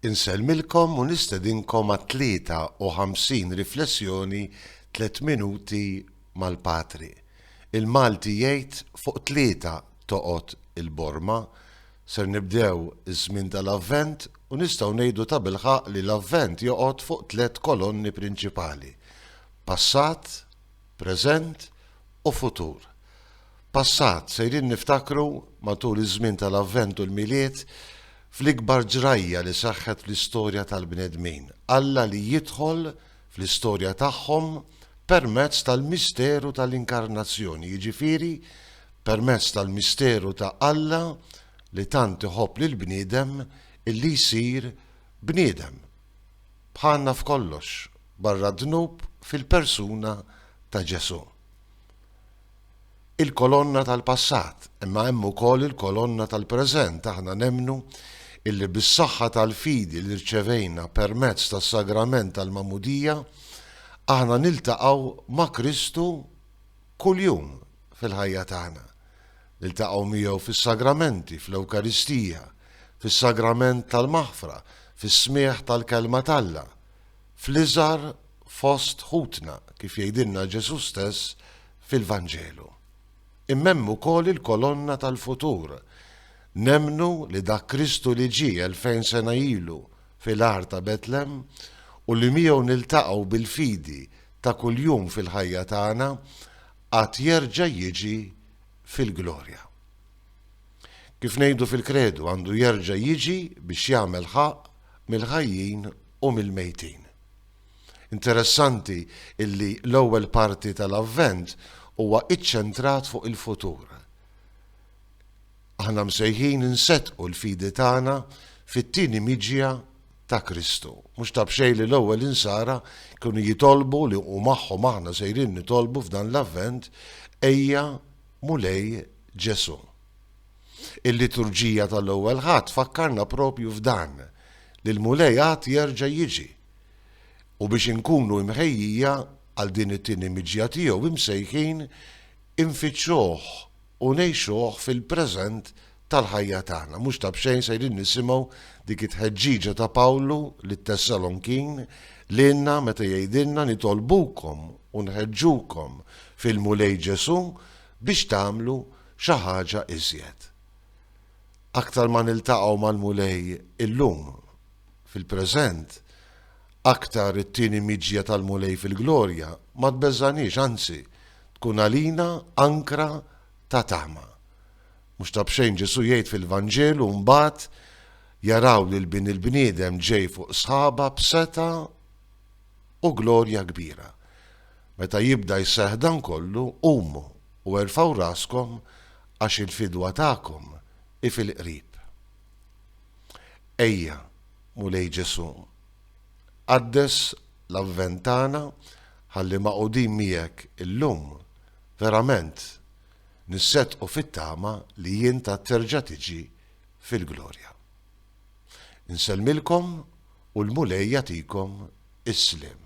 Insellmilkom u nistedinkom għat 53 riflessjoni 3 minuti mal-Patri. Il-Malti jgħid fuq 3 toqgħod il-borma, ser nibdew iż-żmien tal-Avvent u nistgħu ngħidu ta' bilħaq li l-Avvent joqgħod fuq 3 kolonni prinċipali: passat, preżent u futur. Passat sejrin niftakru matul iż-żmien tal-Avvent u l-Miliet fl-ikbar ġrajja li saħħet fl-istorja tal-bnedmin, Alla li jidħol fl-istorja tagħhom permezz tal-misteru tal-inkarnazzjoni, jiġifieri permezz tal-misteru ta' Alla li tant iħobb lill-bniedem illi jsir bniedem bħalna f'kollox barra dnub fil-persuna ta' Ġesu. Il-kolonna tal-passat, imma hemm ukoll il-kolonna tal-preżent. Aħna nemmnu illi bis-saħħa tal-fidi li rċevejna permezz tas-sagrament tal-Mamudija aħna niltaqgħu ma' Kristu kuljum fil-ħajja tagħna. Niltaqgħu miegħu fis-sagramenti, fl-Ewkaristija, fis-sagrament tal-maħfra, fis-smieħ tal-kelma t'Alla, fl-iżgħar fost ħutna kif jgħidilna Ġesu stess fil-Vanġelu. Immemm ukoll il-kolonna tal-futur. Nemmnu li dak Kristu li ġie 2000 sena ilu fil-art ta' Betlem u li miegħu niltaqgħu bil-fidi ta' kuljum fil-ħajja tagħna qatt jerġa' jiġi fil-glorja. Kif ngħidu fil-kredu għandu jerġa' jiġi biex jagħmel ħaq mill-ħajjin u mill-mejtin. Interessanti illi l-ewwel parti tal-Avvent huwa iċċentrat fuq il-futur. Aħna msejħin insettqu l-fidi tagħna fit-tieni miġja ta' Kristu. Mhux ta' bxejn li l-ewwel insara kienu jitolbu li u magħhom aħna sejrin nitolbu f'dan l-Avvent ejja mulej Ġesu. Il-liturġija tal-ewwel ħadd fakkarna propju f'dan li l-mulej għad jerġa' jiġi. U biex inkunu imħejjija għal din it-tieni miġja tiegħu imsejħin infittxuh u ngħixuh fil-preżent tal-ħajja tagħna. Mhux ta' bxejn sejrin nisimgħu dik it-ħeġġiġa ta' Pawlu lit-Tessalonkin lilna meta jgħidilna nitolbukom u nħeġġukom fil-mulej Ġesu biex tagħmlu xi ħaġa iżjed. Aktar ma niltaqgħu mal-mulej illum fil-preżent, aktar it-tieni miġja tal-mulej fil-glorja ma tbeżżanix, anzi tkun għalina ankra ta' tama. Mhux ta' bxejn Ġesu jgħid fil-Vanġelu mbagħad jaraw li il-bniedem ġej fuq sħaba b'seta u glorja kbira. Meta jibda jseħħ dan kollu qumu u erfgħu raskom għax il-fidwa tagħkom fil-qrib. Ejja mulej Ġesu, qaddes l-Avvent tagħna ħalli maqudin miegħek illum verament nissettqu fit-tama li jinta terġa' tiġi fil-glorja. Insellmilkom u l-mulej jagħtikom is-sliem.